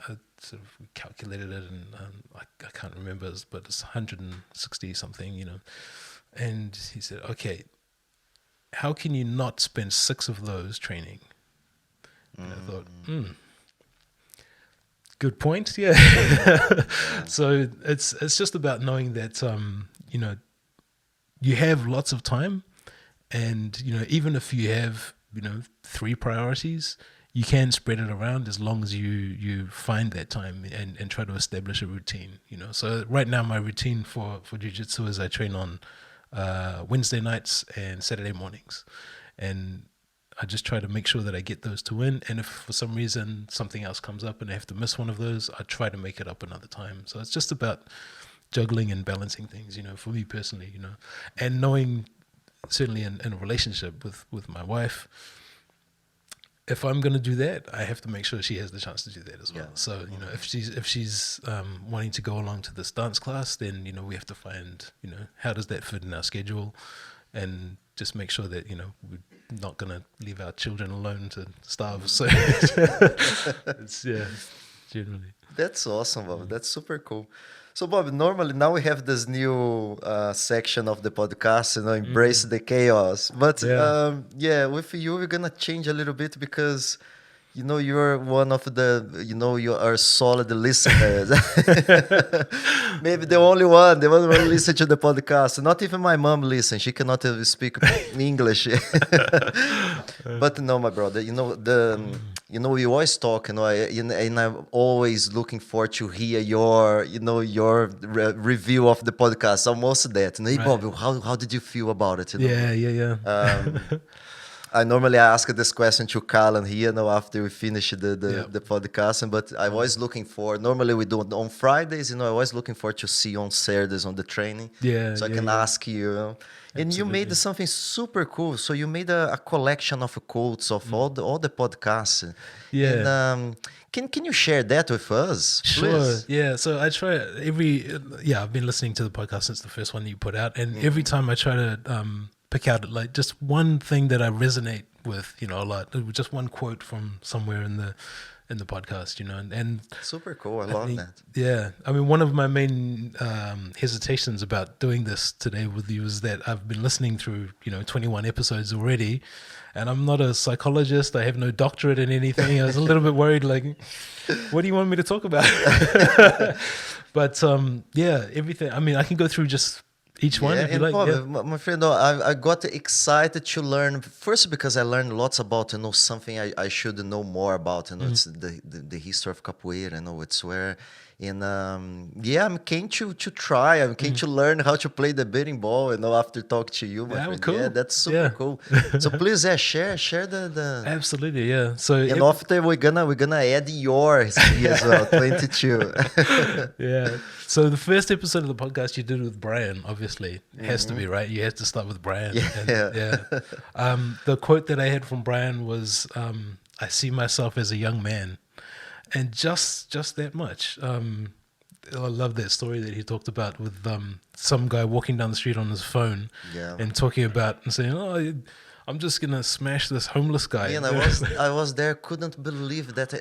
I sort of calculated it, and I can't remember, but it's 160 something, you know. And he said, okay, how can you not spend 6 of those training? And I thought, good point. Yeah. So it's just about knowing that, you know, you have lots of time, and, you know, even if you have, you know, 3 priorities, you can spread it around as long as you find that time and try to establish a routine, you know. So right now my routine for jiu-jitsu is I train on Wednesday nights and Saturday mornings, and I just try to make sure that I get those 2 in. And if for some reason something else comes up and I have to miss one of those, I try to make it up another time. So it's just about juggling and balancing things, you know, for me personally, you know, and knowing certainly in a relationship with my wife, if I'm going to do that, I have to make sure she has the chance to do that as well. Yeah. So, you know, if she's wanting to go along to this dance class, then, you know, we have to find, you know, how does that fit in our schedule, and just make sure that, you know, we're not going to leave our children alone to starve. So it's, yeah, generally. That's awesome, Bob. That's super cool. So, Bob, normally now we have this new section of the podcast, you know, embrace the chaos. But yeah, with you, we're gonna change a little bit because, you know, you're one of the, you know, you are solid listeners. Maybe the only one listen to the podcast. Not even my mom listens. She cannot even speak English. But no, my brother, you know, you know, we always talk, you know, and I'm always looking forward to hear your, you know, your review of the podcast. Almost that. You know, hey, Bobby, how did you feel about it? You know? Yeah. I normally ask this question to Callan here, you know, after we finish the podcast. But I'm always looking for, normally we do it on Fridays, you know, I'm always looking forward to see you on Saturdays on the training. So I can ask you, you know. And you made something super cool. So you made a collection of quotes of all the podcasts. Yeah. And, can you share that with us? Sure. Please? Yeah. So I try I've been listening to the podcast since the first one you put out, and every time I try to pick out like just one thing that I resonate with, you know, a lot. Just one quote from somewhere in the podcast, you know, and super cool. I love that. Yeah, I mean, one of my main hesitations about doing this today with you is that I've been listening through, you know, 21 episodes already, and I'm not a psychologist. I have no doctorate in anything. I was a little bit worried, like, what do you want me to talk about? But yeah, everything. I mean, I can go through just each one, if you like. Probably, my friend, I got excited to learn, first because I learned lots about, you know, something I should know more about, you know, it's the history of Capoeira, you know, it's where, and I'm keen to try, I'm keen to learn how to play the beating ball, you know, after talking to you, my friend. Cool. Yeah, that's super cool. So please, share the... Absolutely, yeah. So and after we're gonna add yours as well, 22. Yeah. So the first episode of the podcast you did with Brian, obviously, has to be, right? You had to start with Brian. Yeah. The quote that I had from Brian was, "I see myself as a young man," and just that much. I love that story that he talked about with some guy walking down the street on his phone and talking about and saying, "Oh, I'm just gonna smash this homeless guy." Yeah, and I was there, couldn't believe that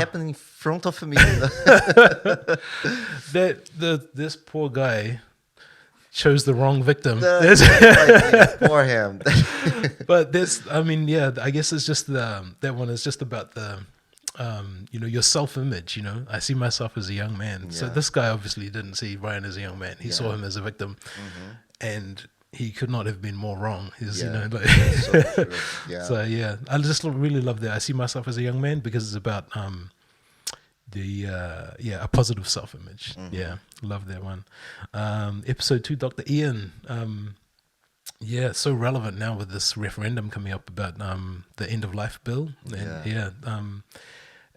happened in front of me. This poor guy chose the wrong victim. For him. But I mean, yeah, I guess it's just that one is just about the you know, your self-image. You know, I see myself as a young man. So this guy obviously didn't see Ryan as a young man. He saw him as a victim, and he could not have been more wrong. You know, like so yeah, I just really love that. I see myself as a young man because it's about a positive self-image. Yeah, love that one. Episode 2, Dr. Ian. So relevant now with this referendum coming up about the end of life bill. And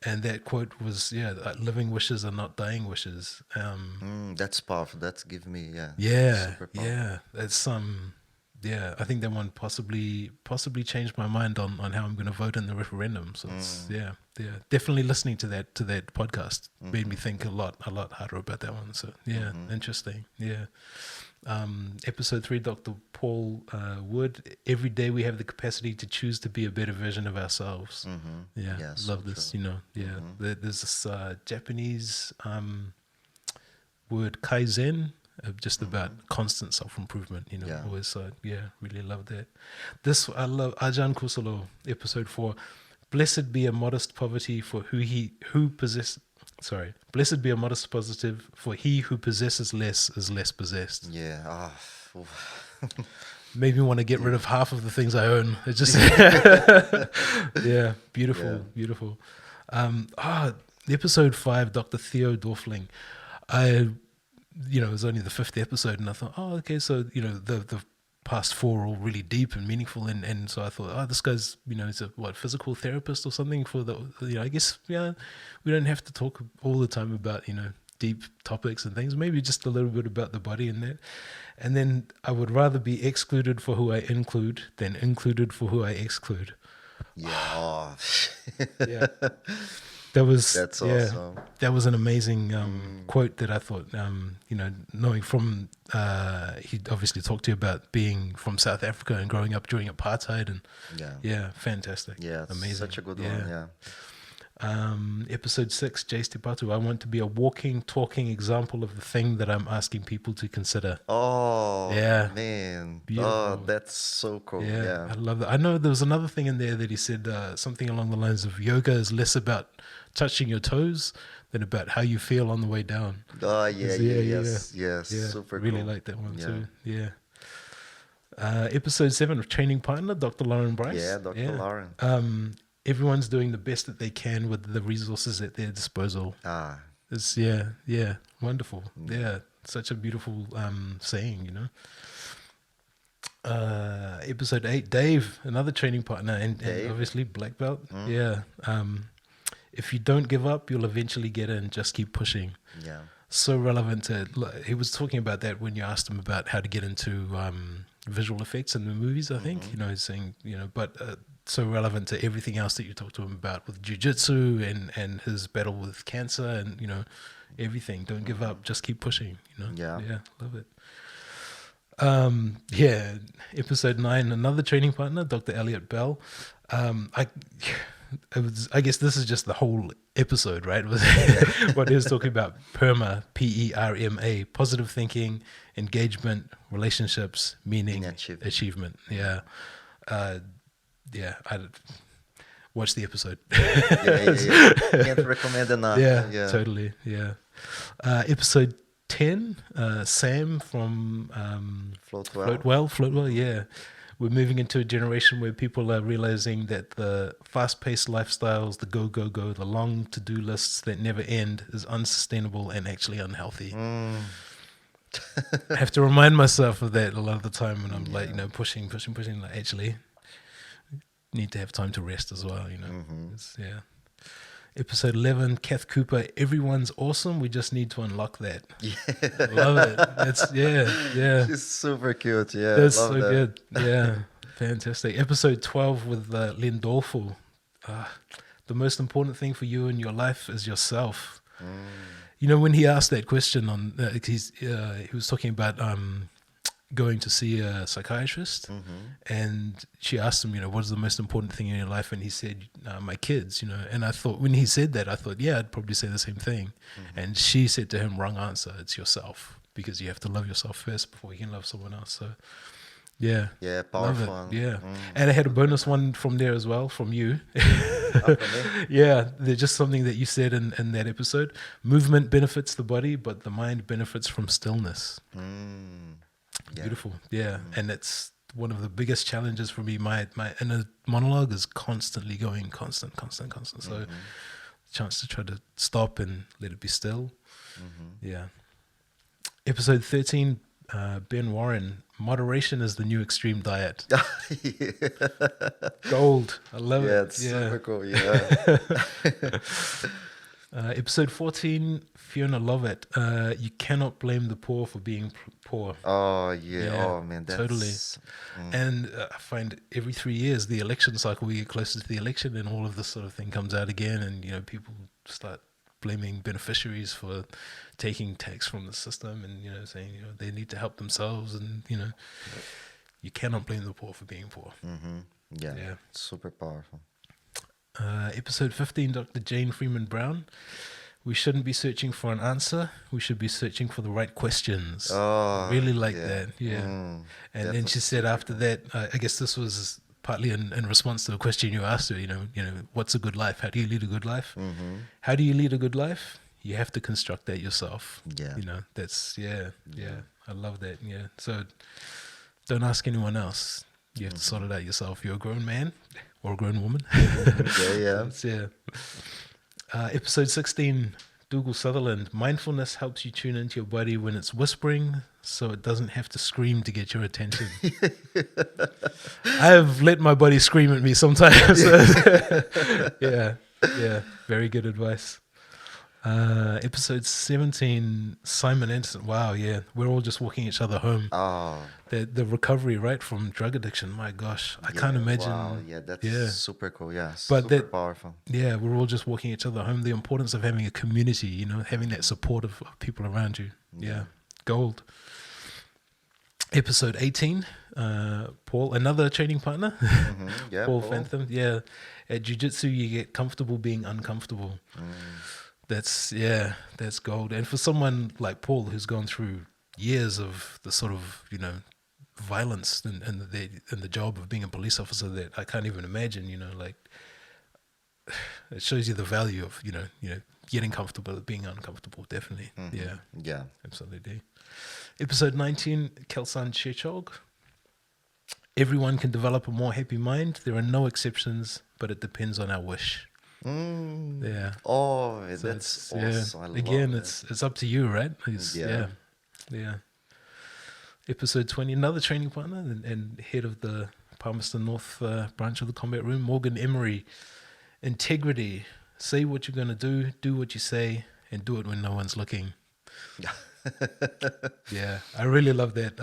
and that quote was, living wishes are not dying wishes. That's powerful. That's give me, super powerful. It's I think that one possibly changed my mind on how I'm going to vote in the referendum. So it's, definitely listening to that podcast made me think a lot harder about that one. So interesting. Episode 3, Dr. Paul Wood. Every day we have the capacity to choose to be a better version of ourselves. Love this. True. You know, there's this Japanese word kaizen, just about constant self-improvement. You know, always really love that. This I love. Ajahn Kusalo, episode 4. Blessed be a modest poverty for Blessed be a modest positive, for he who possesses less is less possessed. Made me want to get rid of half of the things I own. It just beautiful. Episode 5, Dr. Theo Dorfling. It was only the 5th episode, and I thought, so the past 4 are all really deep and meaningful, and so I thought, this guy's he's a physical therapist or something for the I guess we don't have to talk all the time about deep topics and things, maybe just a little bit about the body and that. And then I would rather be excluded for who I include than included for who I exclude. Yeah. Oh. Yeah. That's awesome. That was an amazing quote that I thought, knowing from, he obviously talked to you about being from South Africa and growing up during apartheid, and fantastic. Yeah, amazing. Such a good one. Yeah. Episode 6, Jay Stepatu, I want to be a walking, talking example of the thing that I'm asking people to consider. Oh, yeah, man. Beautiful. Oh, that's so cool. Yeah, I love that. I know there was another thing in there that he said, something along the lines of yoga is less about touching your toes than about how you feel on the way down. Oh, yes, super really cool. Like that one too. Yeah. Episode 7 of Training Partner, Dr. Lauren Bryce. Yeah, Dr. Lauren. Everyone's doing the best that they can with the resources at their disposal. It's wonderful. Yeah, such a beautiful saying, Episode 8, Dave, another training partner, and obviously black belt. Yeah. If you don't give up, you'll eventually get in. Just keep pushing. Yeah. So relevant to, he was talking about that when you asked him about how to get into visual effects in the movies, I think, saying, but so relevant to everything else that you talked to him about with jiu-jitsu and his battle with cancer and, everything. Don't give up. Just keep pushing, Yeah. Yeah, love it. Episode 9, another training partner, Dr. Elliot Bell. I guess this is just the whole episode, right? What he was talking about, PERMA, PERMA, positive thinking, engagement, relationships, meaning, achievement. Yeah. I watch the episode. Can't recommend enough. Yeah, totally. Yeah. Episode 10, Sam from Float Well. Yeah. We're moving into a generation where people are realizing that the fast-paced lifestyles, the go, the long to-do lists that never end is unsustainable and actually unhealthy. I have to remind myself of that a lot of the time when I'm pushing, like actually need to have time to rest as well, Episode 11, Kath Cooper, everyone's awesome. We just need to unlock that. Yeah. Love it. That's, yeah. She's super cute. Yeah. That's so good. Yeah. Fantastic. Episode 12 with Lindolfo. The most important thing for you in your life is yourself. When he asked that question on, he was talking about going to see a psychiatrist, and she asked him, what is the most important thing in your life? And he said, my kids, and I thought, when he said that, I thought, I'd probably say the same thing. And she said to him, wrong answer, it's yourself, because you have to love yourself first before you can love someone else. So yeah, powerful. Yeah. And I had a bonus one from there as well, from you. Yeah, there's just something that you said in that episode. Movement benefits the body, but the mind benefits from stillness. Beautiful. Yeah. And it's one of the biggest challenges for me. My inner monologue is constantly going, constant. So chance to try to stop and let it be still. Yeah. Episode 13, Ben Warren, moderation is the new extreme diet. Gold. I love it. Yeah, it's super cool. Yeah. Episode 14, Fiona Lovett. You cannot blame the poor for being poor. Oh, yeah. Oh, man. That's, totally. And I find every 3 years, the election cycle, we get closer to the election and all of this sort of thing comes out again. And, people start blaming beneficiaries for taking tax from the system and, saying, they need to help themselves. And, you cannot blame the poor for being poor. Yeah. Super powerful. Episode 15, Dr. Jane Freeman Brown. We shouldn't be searching for an answer. We should be searching for the right questions. Oh, really like that. Yeah. And then she said after that, I guess this was partly in response to a question you asked her, what's a good life? How do you lead a good life? How do you lead a good life? You have to construct that yourself. Yeah. That's, I love that. Yeah. So don't ask anyone else. You have to sort it out yourself. You're a grown man or a grown woman. Episode 16, Dougal Sutherland. Mindfulness helps you tune into your body when it's whispering, so it doesn't have to scream to get your attention. I've let my body scream at me sometimes. Yeah, very good advice. Episode 17, Simon Anderson. Wow, yeah. We're all just walking each other home. Oh, The recovery, right, from drug addiction. My gosh, I yeah, can't imagine. wow, yeah, that's Yeah. super cool. Yeah, But super that- powerful. Yeah, we're all just walking each other home. The importance of having a community, you know, having that support of people around you. Yeah, gold. Episode 18, Paul, another training partner. Yeah, Paul Phantom. Yeah, at jiu-jitsu, you get comfortable being uncomfortable. That's gold. And for someone like Paul, who's gone through years of the sort of, you know, violence and the job of being a police officer, that I can't even imagine, you know, like, it shows you the value of, you know, getting comfortable, being uncomfortable. Definitely. Yeah, absolutely. Episode 19, Kelsan Shechog. Everyone can develop a more happy mind. There are no exceptions, but it depends on our wish. Yeah. Oh, So that's it's- awesome. I love Again, that. it's up to you, right? Yeah. Yeah. Episode 20, another training partner and head of the Palmerston North branch of the Combat Room, Morgan Emery. Integrity. Say what you're going to do what you say, and do it when no one's looking. Yeah, I really love that.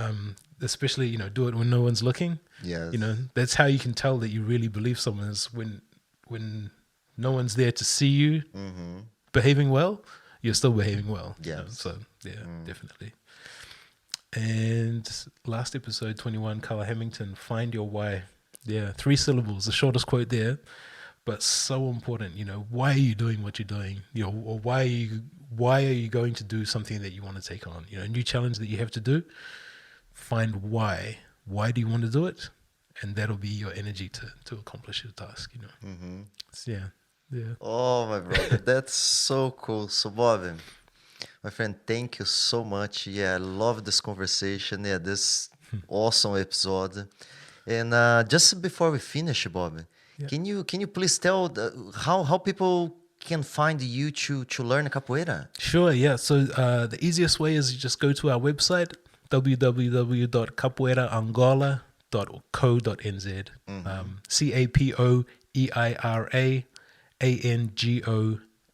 Especially, you know, do it when no one's looking. Yes. You know, that's how you can tell that you really believe someone is when no one's there to see you behaving well, you're still behaving well. you know? Yes. So, yeah, definitely. And last episode, 21, Carla Hamilton, find your why. Yeah, 3 syllables, the shortest quote there, but so important. You know, why are you doing what you're doing? You know, or why are you going to do something that you want to take on? You know, a new challenge that you have to do. Find why. Why do you want to do it? And that'll be your energy to accomplish your task. You know. So, yeah. Oh, my brother, that's so cool. So, Bobby, my friend, thank you so much. Yeah, I love this conversation. Yeah, this awesome episode. And just before we finish, Bobby, can you please tell how people can find you to learn capoeira? Sure. Yeah. So the easiest way is you just go to our website, www.capoeiraangola.co.nz.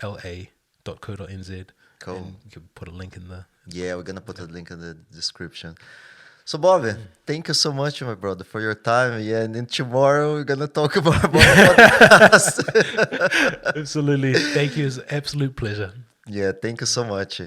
CapoeiraAngola.co.nz. Cool. And you can put a link in the. Yeah, we're gonna put a link in the description. So, Bobby, thank you so much, my brother, for your time. Yeah, and then tomorrow we're gonna talk more about podcast. Absolutely. Thank you. It's an absolute pleasure. Yeah, thank you so much.